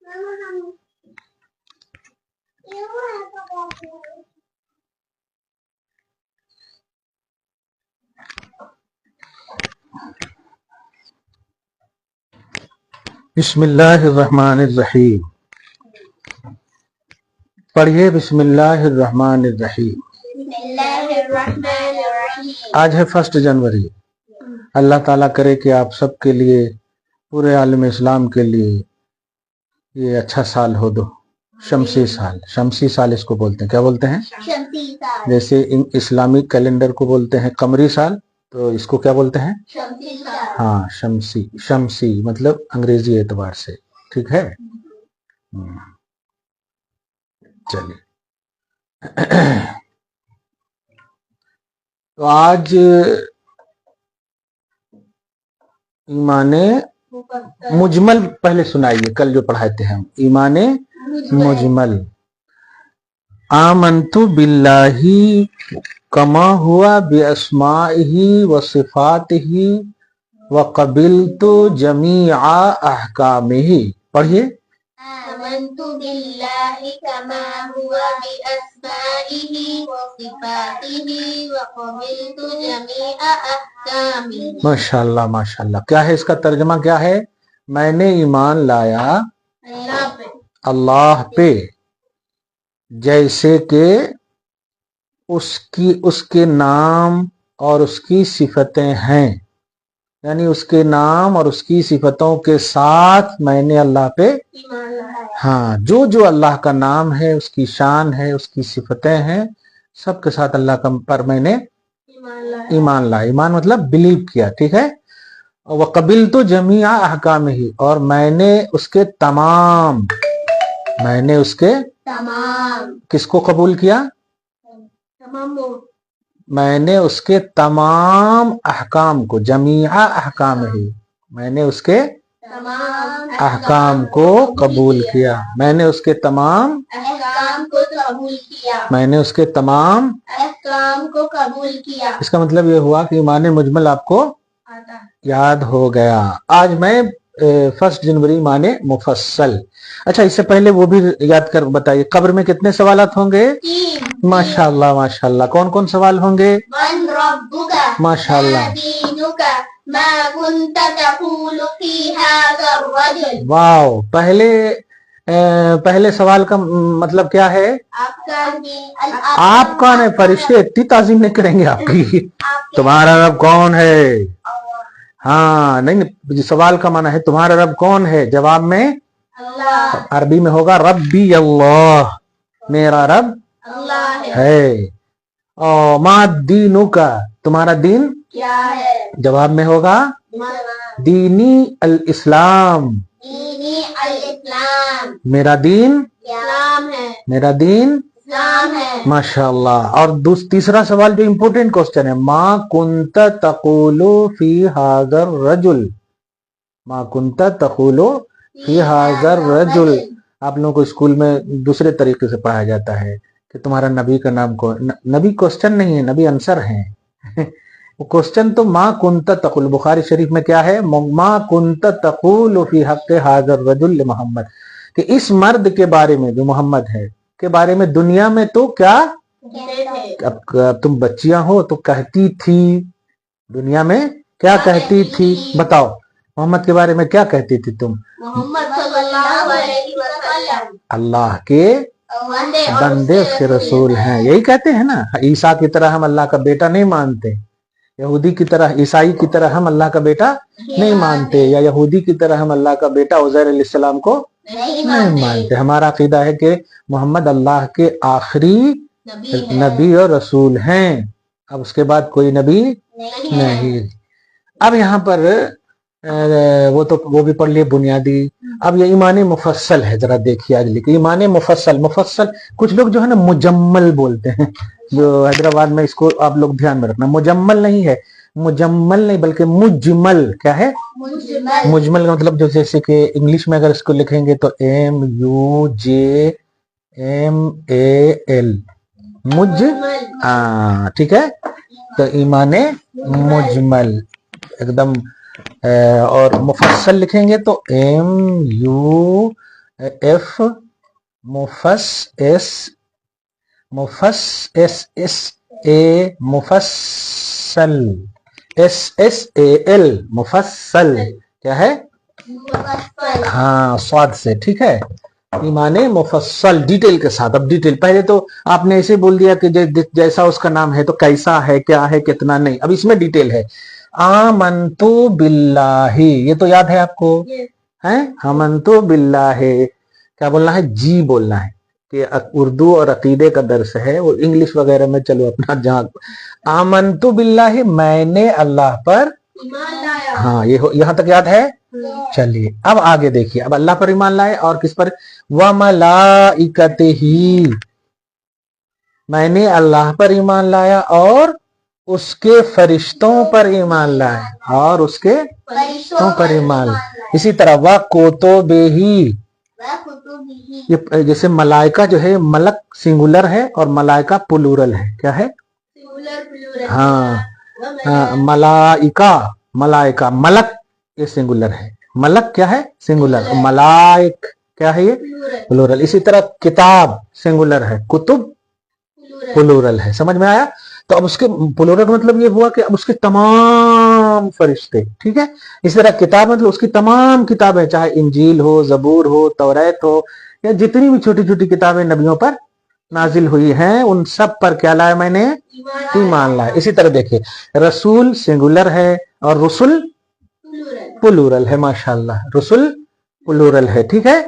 بسم اللہ الرحمن الرحیم. پڑھیے بسم اللہ الرحمن الرحیم. آج ہے 1 جنوری. اللہ تعالیٰ کرے کہ آپ سب کے لیے، پورے عالم اسلام کے لیے یہ اچھا سال ہو. دو شمسی سال. شمسی سال اس کو بولتے ہیں. کیا بولتے ہیں؟ جیسے اسلامی کیلنڈر کو بولتے ہیں قمری سال، تو اس کو کیا بولتے ہیں؟ ہاں، شمسی. شمسی مطلب انگریزی اعتبار سے. ٹھیک ہے. چلیے تو آج ایمان مجمل پہلے سنائیے. کل جو پڑھائے تھے ہم ایمان مجمل. آمنت باللہ کما ہوا باسمائہ وصفاتہ وقبلت جمیع احکامہ. پڑھیے. آمنت باللہ کما ہوا باسمائہ وصفاتہ وقبلت جمیع احکامہ. ماشاءاللہ ماشاءاللہ. کیا ہے اس کا ترجمہ؟ کیا ہے؟ میں نے ایمان لایا اللہ پہ جیسے کہ اس کے نام اور اس کی صفتیں ہیں. یعنی اس کے نام اور اس کی صفتوں کے ساتھ میں نے اللہ پہ ہاں جو اللہ کا نام ہے، اس کی شان ہے، اس کی صفتیں ہیں، سب کے ساتھ اللہ کا پر میں نے ایمان لایا. ایمان مطلب بلیو کیا. ٹھیک ہے. وقبلت جمیع احکامہ، اور میں نے اس کے تمام کس کو قبول کیا؟ میں نے اس کے تمام احکام کو. جمیع احکام ہی، میں نے اس کے احکام کو قبول کیا. میں نے اس کے تمام احکام کو قبول کیا. میں نے اس کے تمام احکام کو قبول کیا. اس کا مطلب یہ ہوا کہ ایمان مجمل آپ کو یاد ہو گیا. آج میں 1 جنوری ایمان مفصل. اچھا، اس سے پہلے وہ بھی یاد کر بتائیے، قبر میں کتنے سوالات ہوں گے؟ 3. ماشاءاللہ ماشاءاللہ. کون کون سوال ہوں گے؟ من ربک، ماشاءاللہ. ما دینک، ما کنت تقول فی ھذا الرجل. واو. پہلے سوال کا مطلب کیا ہے؟ آپ کا دین. آپ کون ہے؟ فرشتے اتنی تعظیم نہیں کریں گے آپ کی. تمہارا رب کون ہے؟ ہاں نہیں، سوال کا معنی ہے تمہارا رب کون ہے. جواب میں اللہ. عربی میں ہوگا ربی اللہ، میرا رب اللہ ہے. اور ما دینک، تمہارا دین کیا ہے؟ جواب میں ہوگا دینی الاسلام. دینی الاسلام. میرا دین اسلام ہے. میرا دین اسلام ہے. ماشاءاللہ. اور تیسرا سوال جو امپورٹنٹ کوسچن ہے، ما کنت تقول فی ھذا الرجل. ما کنت تقول فی ھذا الرجل. آپ لوگوں کو اسکول میں دوسرے طریقے سے پڑھایا جاتا ہے کہ تمہارا نبی کا نام کون. نبی کوسچن نہیں ہے، نبی آنسر ہے. وہ کوسچن تو ما کنت تقول. بخاری شریف میں کیا ہے؟ ما کنت تقول فی حق ھذا الرجل محمد، کہ اس مرد کے بارے میں جو محمد ہے کے بارے میں دنیا میں تو کیا اب تم بچیاں ہو تو کہتی تھی. دنیا میں کیا کہتی تھی؟ بتاؤ محمد کے بارے میں کیا کہتی تھی تم؟ محمد صلی اللہ علیہ وسلم اللہ کے بندے، اس کے رسول ہیں. یہی کہتے ہیں نا. عیسیٰ کی طرح ہم اللہ کا بیٹا نہیں مانتے، یہودی کی طرح، عیسائی کی طرح ہم اللہ کا بیٹا نہیں مانتے، یا یہودی کی طرح ہم اللہ کا بیٹا عزیر علیہ السلام کو نہیں مانتے. ہمارا عقیدہ ہے کہ محمد اللہ کے آخری نبی اور رسول ہیں. اب اس کے بعد کوئی نبی نہیں. اب یہاں پر وہ بھی پڑھ لیے بنیادی. اب یہ ایمان مفصل ہے. ذرا دیکھیے آج لکھے ایمان مفصل. کچھ لوگ جو ہے نا مجمل بولتے ہیں، جو حیدرآباد میں، اس کو آپ لوگ دھیان میں رکھنا. مجمل نہیں ہے، مجمل نہیں بلکہ مجمل. کیا ہے؟ مجمل کا مطلب جو جیسے کہ انگلش میں اگر اس کو لکھیں گے تو MUJMAL ٹھیک ہے. تو ایمان مجمل ایک دم. اور مفصل لکھیں گے تو F MUFASSAL SSAL مفصل کیا ہے مفصل ہاں صاد سے ٹھیک ہے ایمان مفصل ڈیٹیل کے ساتھ اب ڈیٹیل پہلے تو آپ نے ایسے بول دیا کہ جیسا اس کا نام ہے تو کیسا ہے کیا ہے کتنا نہیں اب اس میں ڈیٹیل ہے آمنتو باللہ یہ تو یاد ہے آپ کو ہیں آمنتو باللہ کیا بولنا ہے جی بولنا ہے کہ اردو اور عقیدے کا درس ہے وہ انگلش وغیرہ میں چلو اپنا جہاں آمنتو باللہ میں نے اللہ پر ایمان لایا ہاں یہ یہاں تک یاد ہے چلیے اب آگے دیکھیے اب اللہ پر ایمان لائے اور کس پر وَمَلَائِكَتِهِ میں نے اللہ پر ایمان لایا اور اس کے فرشتوں پر ایمان لائے اور اس کے فرشتوں پر ایمان لائے اسی طرح وَكُتُبِهِ وَكُتُبِهِ یہ جیسے ملائکہ جو ہے ملک سنگولر ہے اور ملائکہ پلورل ہے کیا ہے سنگولر ہاں ملائکہ ملک یہ سنگولر ہے ملک کیا ہے سنگولر ملائک کیا ہے یہ پلورل اسی طرح کتاب سنگولر ہے کتب پلورل ہے سمجھ میں آیا تو اب اس کے پلورل کا مطلب یہ ہوا کہ اب اس کے تمام فرشتے ٹھیک ہے اسی طرح کتاب مطلب اس کی تمام کتابیں چاہے انجیل ہو زبور ہو توریت ہو یا جتنی بھی چھوٹی چھوٹی کتابیں نبیوں پر نازل ہوئی ہیں ان سب پر کیا لایا میں نے ایمان لایا اسی طرح دیکھیں رسول سنگولر ہے اور رسول پلورل ہے ماشاءاللہ رسول پلورل ہے ٹھیک ہے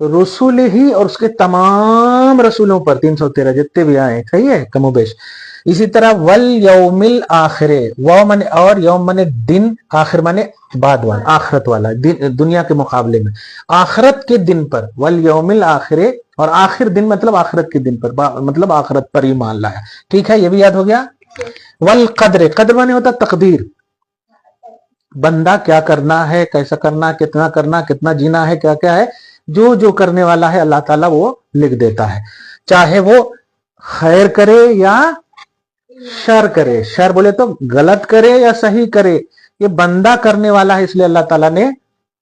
رسول ہی اور اس کے تمام رسولوں پر 313 جتنے بھی آئے صحیح ہے کم و بیش اسی طرح والیوم الآخر واو مانے اور یوم مانے دن آخر مانے بعد والا آخرت والا دنیا کے مقابلے میں آخرت کے دن پر والیوم الآخر اور آخر دن مطلب آخرت کے دن پر مطلب آخرت پر ایمان لایا ٹھیک ہے یہ بھی یاد ہو گیا والقدر قدر مانے ہوتا تقدیر بندہ کیا کرنا ہے کیسا کرنا کتنا جینا ہے کیا کیا ہے جو کرنے والا ہے اللہ تعالیٰ وہ لکھ دیتا ہے چاہے وہ خیر کرے یا شر کرے شر بولے تو غلط کرے یا صحیح کرے یہ بندہ کرنے والا ہے اس لیے اللہ تعالیٰ نے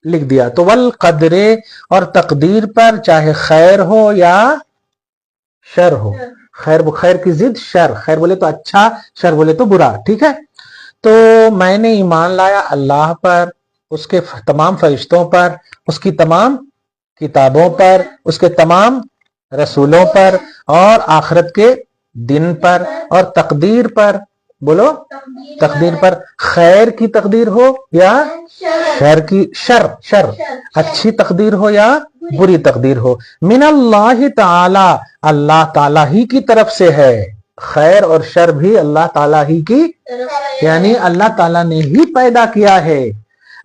لکھ دیا تو والقدر اور تقدیر پر چاہے خیر ہو یا شر ہو خیر کی ضد شر خیر بولے تو اچھا شر بولے تو برا ٹھیک ہے تو میں نے ایمان لایا اللہ پر اس کے تمام فرشتوں پر اس کی تمام کتابوں پر اس کے تمام رسولوں پر اور آخرت کے دن پر اور تقدیر پر بولو تقدیر پر خیر کی تقدیر ہو یا شر اچھی تقدیر ہو یا بری تقدیر ہو من اللہ تعالی اللہ تعالی ہی کی طرف سے ہے خیر اور شر بھی اللہ تعالیٰ ہی کی یعنی اللہ تعالیٰ نے ہی پیدا کیا ہے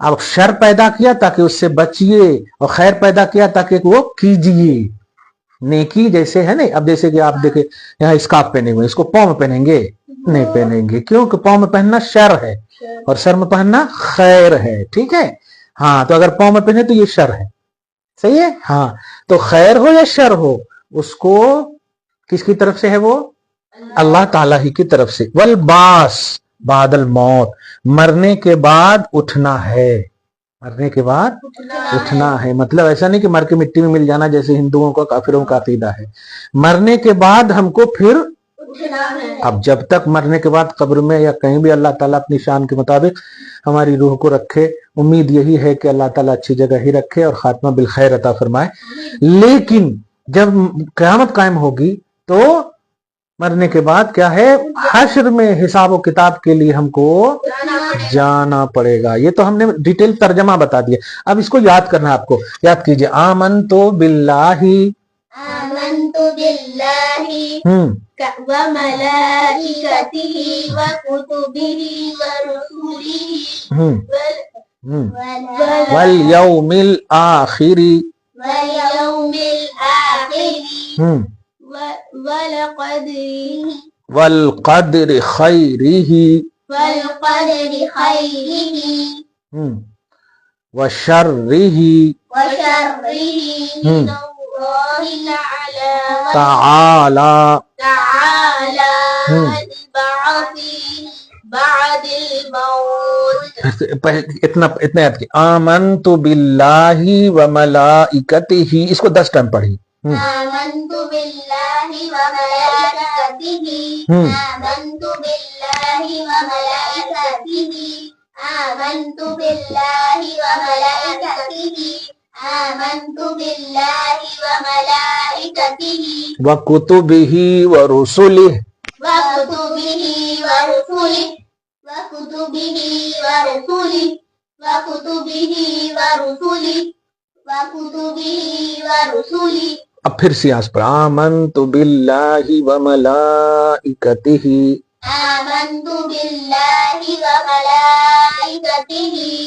اب شر پیدا کیا تاکہ اس سے بچیے اور خیر پیدا کیا تاکہ وہ کیجیے نیکی جیسے ہے نا اب جیسے کہ آپ دیکھیں یہاں اسکارف پہنے ہوئے اس کو پاؤں میں پہنیں گے نہیں پہنیں گے کیونکہ پاؤں میں پہننا شر ہے اور سر میں پہننا خیر ہے ٹھیک ہے ہاں تو اگر پاؤں میں پہنے تو یہ شر ہے صحیح ہے ہاں تو خیر ہو یا شر ہو اس کو کس کی طرف سے ہے وہ اللہ تعالیٰ ہی کی طرف سے والباس بعد الموت مرنے کے بعد اٹھنا ہے مرنے کے بعد اٹھنا ہے مطلب ایسا نہیں کہ مر کے مٹی میں مل جانا جیسے ہندوؤں کا کافروں کا عقیدہ ہے مرنے کے بعد ہم کو پھر اب جب تک مرنے کے بعد قبر میں یا کہیں بھی اللہ تعالیٰ اپنی شان کے مطابق ہماری روح کو رکھے امید یہی ہے کہ اللہ تعالیٰ اچھی جگہ ہی رکھے اور خاتمہ بالخیر عطا فرمائے لیکن جب قیامت قائم ہوگی تو مرنے کے بعد کیا ہے حشر میں حساب و کتاب کے لیے ہم کو جانا پڑے گا یہ تو ہم نے ڈیٹیل ترجمہ بتا دیا اب اس کو یاد کرنا ہے آپ کو یاد کیجئے آمنتو باللہ وملائکتہ وکتبہ ورسلہ والیوم الآخر واليوم الآخر والقدر خیرہ وشرہ من اللہ تعالی البعث بعد الموت. اتنے یاد کی آمنت باللہ و ملائکتہ، اس کو 10 ٹائم پڑھی. آمنت باللہ وملائکتہ. آمنت باللہ وملائکتہ. آمنت باللہ وملائکتہ. آمنت باللہ وملائکتہ. وکتبہ ورسلہ. وكتبه ورسله. وكتبه ورسله. وكتبه ورسله. وكتبه ورسله. اب پھر سیاس پر آمنت باللہ و ملائکتہ. آمنت بالله وملائكته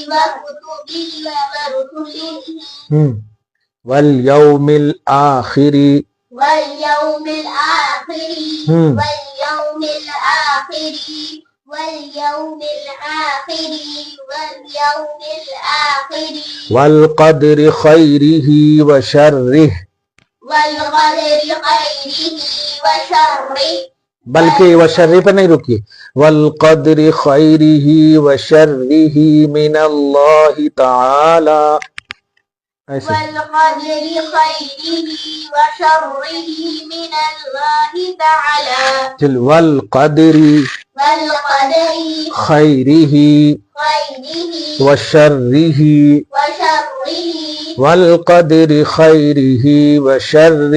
وكتبه ورسله. والیوم الآخر. واليوم الآخر. واليوم الآخر. واليوم الآخر. واليوم الآخر. والقدر خیرہ و شرہ. والقدر خيره وشره. بلکہ و شرہ پہ نہیں رکیے. والقدر خیرہ و شرہ من اللہ تعالی. ایسے والقدر خيره وشره من الله تعالى. چل والقدر والقدر خیرہ خيره و شرہ. وشره. والقدر خیرہ و شرہ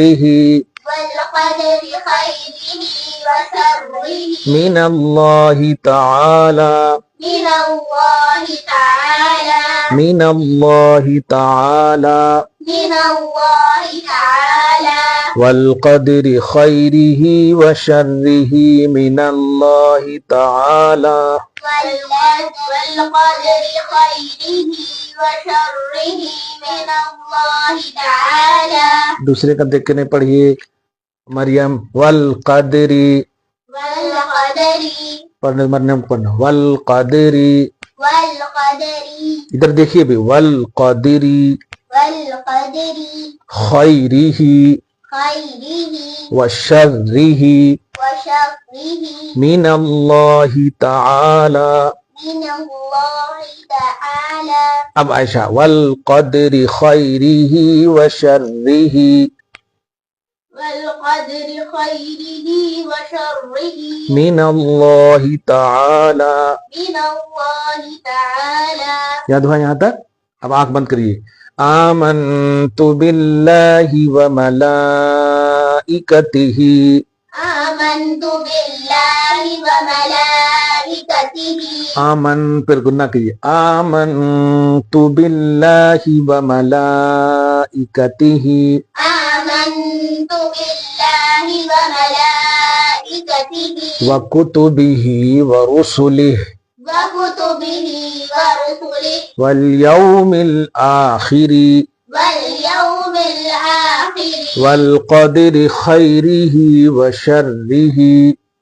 والقدر خيره وشره من اللہ تعالی. من الله تعالى. من اللہ تعالی. من الله تعالى. والقدر خیرہ و شرہ من اللہ تعالی. والقدر خيره وشره من الله تعالى. دوسرے کا دیکھ کے نہیں پڑھیے مریم. والقدر والقدر. پڑھنے مریم کو پڑھنا. والقدر والقدر. ادھر دیکھیے بھی. والقدر والقدر خیرہ خيره و شرہ وشره من اللہ تعالی. من الله تعالى. اب عائشہ. والقدر خیرہ و شرہ. والقدر خيره وشره من اللہ تعالی. من الله تعالى. یاد ہوا یہاں تک؟ اب آنکھ بند کریے. آمنت باللہ و ملائکتہ. آمنت بالله وملائكته. آمن پھر گناہ کیجیے. آمنت باللہ و ملائکتہ. آمنت بالله وملائكته وکتبہ ورسلہ. وكتبه ورسله. والیوم الآخر. واليوم الآخر. والقدر خیرہ و شرہ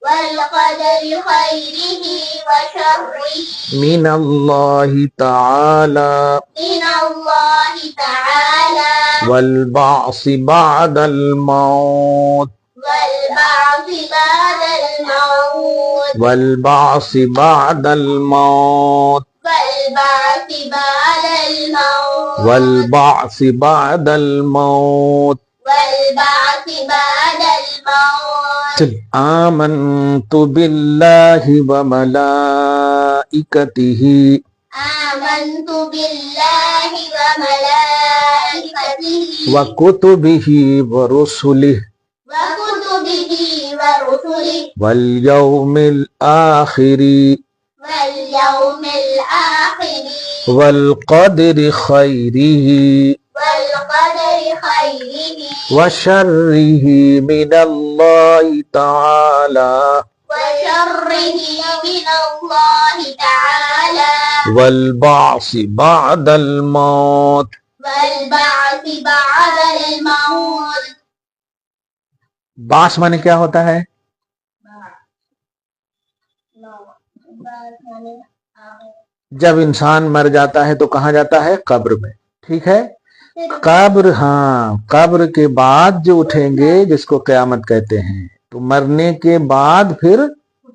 والقدر خيره وشره من اللہ تعالی. من الله تعالى. والبعث بعد الموت. والبعث بعد الموت. والبعث بعد الموت. والبعث بعد الموت. والبعث بعد الموت. والبعث بعد الموت. چل. آمنت باللہ و ملائکتہ. آمنت بالله وملائكته وکتبہ ورسلہ. وكتبه ورسله. والیوم الآخر. واليوم الآخر. والقدر خیرہ والقدر خيره وشرہ من اللہ تعالی. وشره من الله تعالى. والبعث بعد الموت. والبعث بعد الموت. بعث مانے کیا ہوتا ہے؟ جب انسان مر جاتا ہے تو کہاں جاتا ہے؟ قبر میں. ٹھیک ہے. قبر، ہاں قبر کے بعد جو اٹھیں گے جس کو قیامت کہتے ہیں. تو مرنے کے بعد پھر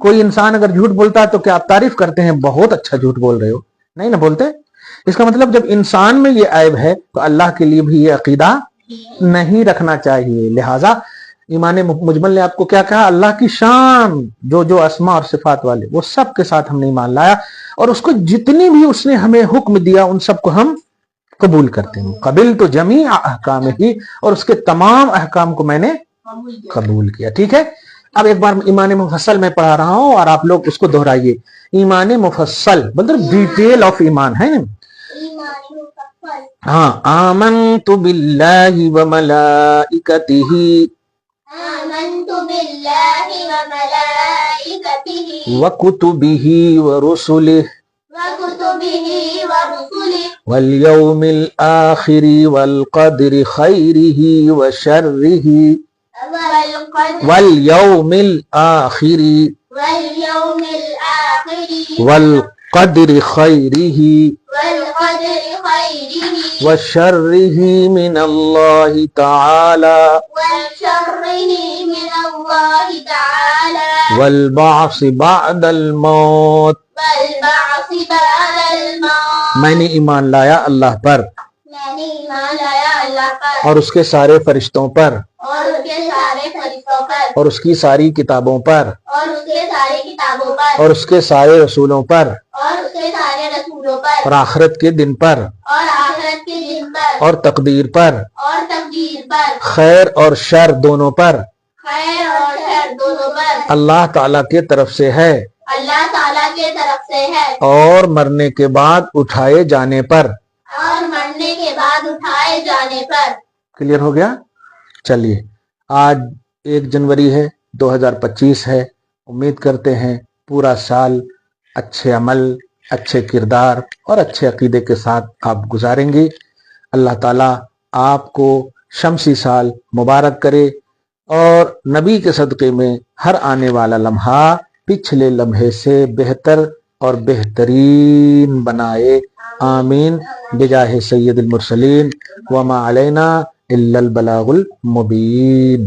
کوئی انسان اگر جھوٹ بولتا ہے تو کیا آپ تعریف کرتے ہیں بہت اچھا جھوٹ بول رہے ہو؟ نہیں نہ بولتے. اس کا مطلب جب انسان میں یہ عیب ہے تو اللہ کے لیے بھی یہ عقیدہ نہیں رکھنا چاہیے. لہٰذا ایمان مجمل نے آپ کو کیا کہا؟ اللہ کی شان جو اسماء اور صفات والے وہ سب کے ساتھ ہم نے ایمان لایا اور اس کو جتنی بھی اس نے ہمیں حکم دیا ان سب کو ہم قبول کرتے ہیں. قبلت جمیع احکامہ، اور اس کے تمام احکام کو میں نے قبول کیا. ٹھیک ہے، اب ایک بار ایمان مفصل میں پڑھا رہا ہوں اور آپ لوگ اس کو دہرائیے. ایمان مفصل مطلب ڈیٹیل آف ایمان ہے نا. ہاں، آمنت باللہ وملائکتہ آمنت باللہ وملائکتہ وکتبہ ورسلہ وکتبہ ورسلہ والیوم الآخر والقدر خیرہ وشرہ والیوم الآخر والیوم الآخر والقدر خیرہ والقدر خیرہ وشرہ من اللہ تعالی وشرہ من اللہ تعالی والبعث بعد الموت. والبعث بعد الموت. میں نے ایمان لایا اللہ پر میں نے ایمان لایا اللہ پر اور اس کے سارے فرشتوں پر اور اس کے سارے فرشتوں پر اور اس کی ساری کتابوں پر اور اس کے سارے کتابوں پر اور اس کے سارے رسولوں پر اور اس کے سارے رسولوں پر اور آخرت کے دن پر اور آخرت کے دن پر اور تقدیر پر، اور تقدیر پر، خیر اور شر دونوں پر خیر اور شر دونوں پر اللہ تعالی کے طرف سے ہے اللہ تعالیٰ کے طرف سے ہے اور مرنے کے بعد اٹھائے جانے پر. اور مرنے کے بعد اٹھائے جانے پر. کلیئر ہو گیا؟ چلیے، آج 1 جنوری ہے، 2025 ہے. امید کرتے ہیں پورا سال اچھے عمل، اچھے کردار اور اچھے عقیدے کے ساتھ آپ گزاریں گے. اللہ تعالیٰ آپ کو شمسی سال مبارک کرے اور نبی کے صدقے میں ہر آنے والا لمحہ پچھلے لمحے سے بہتر اور بہترین بنائے. آمین بجاہ سید المرسلین وما علینا الا البلاغ المبین.